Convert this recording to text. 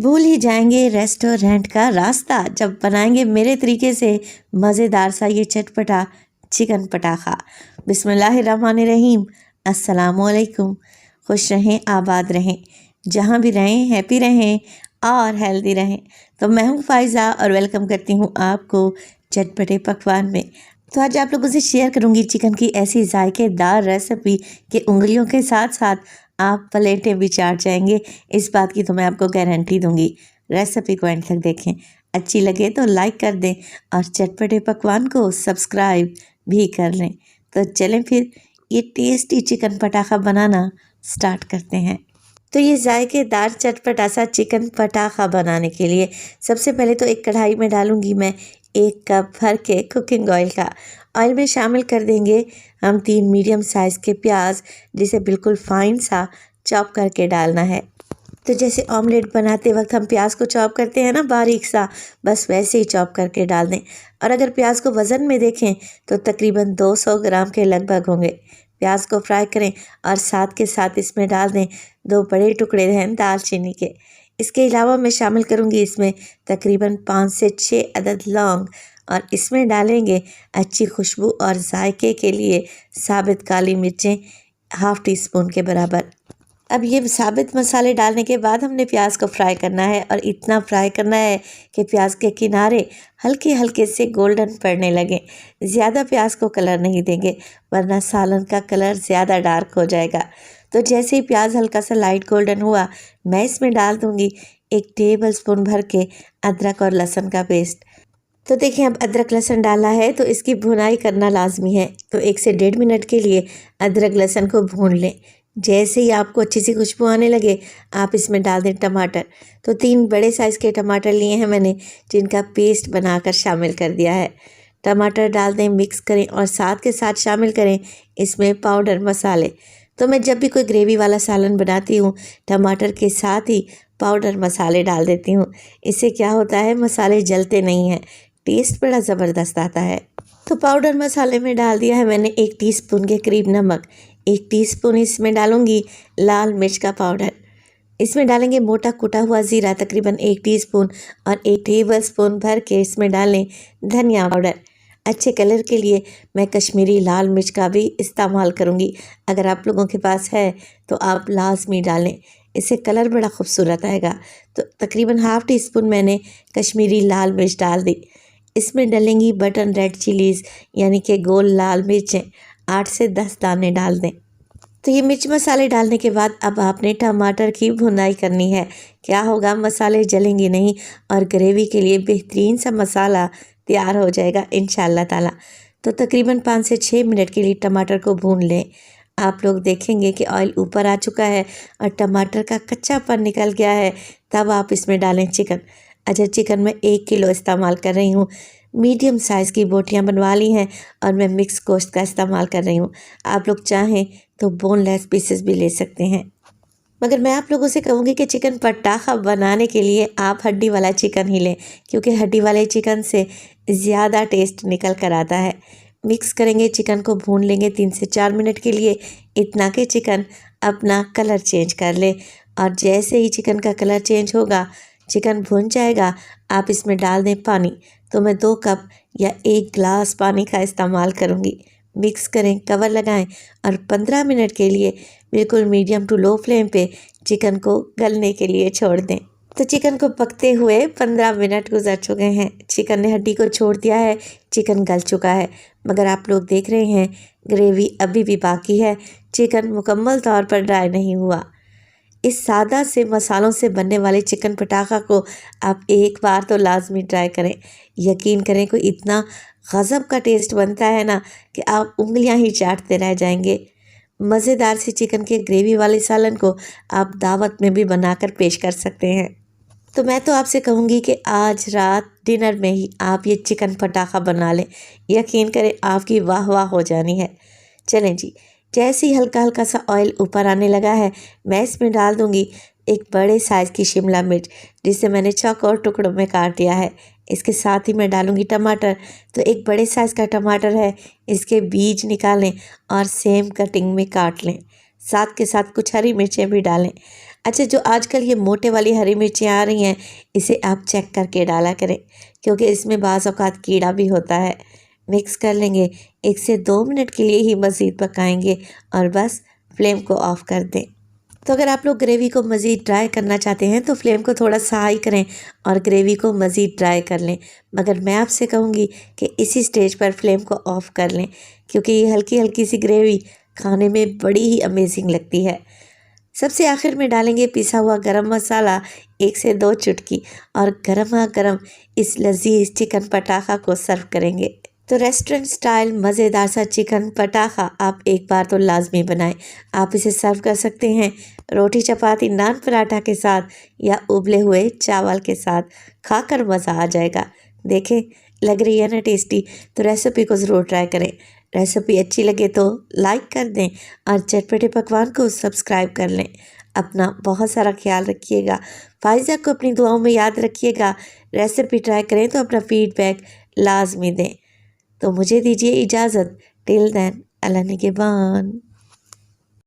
भूल ही जाएंगे रेस्टोरेंट का रास्ता जब बनाएंगे मेरे तरीके से मज़ेदार सा ये चटपटा चिकन पटाखा। बिस्मिल्लाहिर्रहमानिर्रहीम। अस्सलामुअलैकुम। खुश रहें, आबाद रहें, जहाँ भी रहें हैप्पी रहें और हेल्दी रहें। तो मैं हूँ फ़ाइज़ा और वेलकम करती हूँ आपको चटपटे पकवान में। तो आज आप लोगों से शेयर करूँगी चिकन की ऐसी जायकेदार रेसिपी कि उंगलियों के साथ साथ आप प्लेटें भी चाट जाएंगे। इस बात की तो मैं आपको गारंटी दूंगी। रेसिपी को एंड तक देखें, अच्छी लगे तो लाइक कर दें और चटपटे पकवान को सब्सक्राइब भी कर लें। तो चलें फिर ये टेस्टी चिकन पटाखा बनाना स्टार्ट करते हैं। तो ये जायकेदार चटपटा सा चिकन पटाखा बनाने के लिए सबसे पहले तो एक कढ़ाई में डालूंगी मैं 1 कप भर के कुकिंग ऑयल का। ऑयल में शामिल कर देंगे हम 3 मीडियम साइज़ के प्याज, जिसे बिल्कुल फाइन सा चॉप करके डालना है। तो जैसे ऑमलेट बनाते वक्त हम प्याज को चॉप करते हैं ना बारीक सा, बस वैसे ही चॉप करके डाल दें। और अगर प्याज को वज़न में देखें तो तकरीबन 200 ग्राम के लगभग होंगे। प्याज को फ्राई करें और साथ के साथ इसमें डाल दें 2 बड़े टुकड़े हैं दालचीनी के। इसके अलावा मैं शामिल करूंगी इसमें तकरीबन 5 से 6 अदद लौंग और इसमें डालेंगे अच्छी खुशबू और जायके के लिए साबित काली मिर्चें ½ टीस्पून के बराबर। अब ये साबित मसाले डालने के बाद हमने प्याज को फ्राई करना है और इतना फ्राई करना है कि प्याज के किनारे हल्के हल्के से गोल्डन पड़ने लगे। ज़्यादा प्याज को कलर नहीं देंगे वरना सालन का कलर ज़्यादा डार्क हो जाएगा। तो जैसे ही प्याज हल्का सा लाइट गोल्डन हुआ, मैं इसमें डाल दूँगी 1 टेबलस्पून भर के अदरक और लहसुन का पेस्ट। तो देखिए अब अदरक लहसुन डाला है तो इसकी भुनाई करना लाजमी है। तो 1 से 1.5 मिनट के लिए अदरक लहसुन को भून लें। जैसे ही आपको अच्छी सी खुशबू आने लगे, आप इसमें डाल दें टमाटर। तो 3 बड़े साइज़ के टमाटर लिए हैं मैंने, जिनका पेस्ट बनाकर शामिल कर दिया है। टमाटर डाल दें, मिक्स करें और साथ के साथ शामिल करें इसमें पाउडर मसाले। तो मैं जब भी कोई ग्रेवी वाला सालन बनाती हूँ, टमाटर के साथ ही पाउडर मसाले डाल देती हूँ। इससे क्या होता है, मसाले जलते नहीं हैं, टेस्ट बड़ा ज़बरदस्त आता है। तो पाउडर मसाले में डाल दिया है मैंने 1 टीस्पून के करीब नमक। 1 टीस्पून इसमें डालूंगी लाल मिर्च का पाउडर। इसमें डालेंगे मोटा कुटा हुआ ज़ीरा तकरीबन 1 टीस्पून और 1 टेबलस्पून भर के इसमें डालें धनिया पाउडर। अच्छे कलर के लिए मैं कश्मीरी लाल मिर्च का भी इस्तेमाल करूंगी। अगर आप लोगों के पास है तो आप लाजमी डालें, इससे कलर बड़ा खूबसूरत आएगा। तो तकरीबन ½ टीस्पून मैंने कश्मीरी लाल मिर्च डाल दी। इसमें डलेंगी बटन रेड चिलीज़ यानी कि गोल लाल मिर्चें 8 से 10 दाने डाल दें। तो ये मिर्च मसाले डालने के बाद अब आपने टमाटर की भुनाई करनी है। क्या होगा, मसाले जलेंगे नहीं और ग्रेवी के लिए बेहतरीन सा मसाला तैयार हो जाएगा इंशाअल्लाह ताला। तो तकरीबन 5 से 6 मिनट के लिए टमाटर को भून लें। आप लोग देखेंगे कि ऑयल ऊपर आ चुका है और टमाटर का कच्चापन निकल गया है, तब आप इसमें डालें चिकन। अच्छा, चिकन मैं 1 किलो इस्तेमाल कर रही हूँ। मीडियम साइज़ की बोटियाँ बनवा ली हैं और मैं मिक्स गोश्त का इस्तेमाल कर रही हूँ। आप लोग चाहें तो बोनलेस पीसेस भी ले सकते हैं, मगर मैं आप लोगों से कहूँगी कि चिकन पटाखा बनाने के लिए आप हड्डी वाला चिकन ही लें, क्योंकि हड्डी वाले चिकन से ज़्यादा टेस्ट निकल कर आता है। मिक्स करेंगे, चिकन को भून लेंगे 3 से 4 मिनट के लिए, इतना कि चिकन अपना कलर चेंज कर ले। और जैसे ही चिकन का कलर चेंज होगा, चिकन भुन जाएगा, आप इसमें डाल दें पानी। तो मैं 2 कप या 1 गिलास पानी का इस्तेमाल करूँगी। मिक्स करें, कवर लगाएं और 15 मिनट के लिए बिल्कुल मीडियम टू लो फ्लेम पे चिकन को गलने के लिए छोड़ दें। तो चिकन को पकते हुए 15 मिनट गुजर चुके हैं। चिकन ने हड्डी को छोड़ दिया है, चिकन गल चुका है, मगर आप लोग देख रहे हैं ग्रेवी अभी भी बाकी है, चिकन मुकम्मल तौर पर ड्राई नहीं हुआ। इस सादा से मसालों से बनने वाले चिकन पटाखा को आप एक बार तो लाजमी ट्राई करें। यकीन करें, कोई इतना गज़ब का टेस्ट बनता है ना कि आप उंगलियां ही चाटते रह जाएंगे। मज़ेदार सी चिकन के ग्रेवी वाले सालन को आप दावत में भी बनाकर पेश कर सकते हैं। तो मैं तो आपसे कहूँगी कि आज रात डिनर में ही आप ये चिकन पटाखा बना लें। यकीन करें, आपकी वाह वाह हो जानी है। चलें जी, जैसे ही हल्का हल्का सा ऑयल ऊपर आने लगा है, मैं इसमें डाल दूँगी 1 बड़े साइज़ की शिमला मिर्च, जिसे मैंने चौकोर टुकड़ों में काट दिया है। इसके साथ ही मैं डालूँगी टमाटर। तो 1 बड़े साइज़ का टमाटर है, इसके बीज निकालें और सेम कटिंग में काट लें। साथ के साथ कुछ हरी मिर्चें भी डालें। अच्छा, जो आजकल ये मोटे वाली हरी मिर्चियाँ आ रही हैं, इसे आप चेक करके डाला करें, क्योंकि इसमें बाज़ औक़ात कीड़ा भी होता है। मिक्स कर लेंगे, 1 से 2 मिनट के लिए ही मज़ीद पकाएंगे और बस फ्लेम को ऑफ़ कर दें। तो अगर आप लोग ग्रेवी को मज़ीद ड्राई करना चाहते हैं तो फ्लेम को थोड़ा सा हाई करें और ग्रेवी को मज़ीद ड्राई कर लें, मगर मैं आपसे कहूँगी कि इसी स्टेज पर फ्लेम को ऑफ़ कर लें, क्योंकि ये हल्की हल्की सी ग्रेवी खाने में बड़ी ही अमेजिंग लगती है। सबसे आखिर में डालेंगे पिसा हुआ गरम मसाला 1 से 2 चुटकी और गरमा गरम इस लजीज चिकन पटाखा को सर्व करेंगे। तो रेस्टोरेंट स्टाइल मज़ेदार सा चिकन पटाखा आप एक बार तो लाजमी बनाएं। आप इसे सर्व कर सकते हैं रोटी चपाती नान पराठा के साथ या उबले हुए चावल के साथ, खाकर मज़ा आ जाएगा। देखें, लग रही है ना टेस्टी। तो रेसिपी को ज़रूर ट्राई करें। रेसिपी अच्छी लगे तो लाइक कर दें और चटपटे पकवान को सब्सक्राइब कर लें। अपना बहुत सारा ख्याल रखिएगा। फाइज़ा को अपनी दुआओं में याद रखिएगा। रेसिपी ट्राई करें तो अपना फीडबैक लाजमी दें। तो मुझे दीजिए इजाज़त। टिल देन, अल्लाह निगहबान।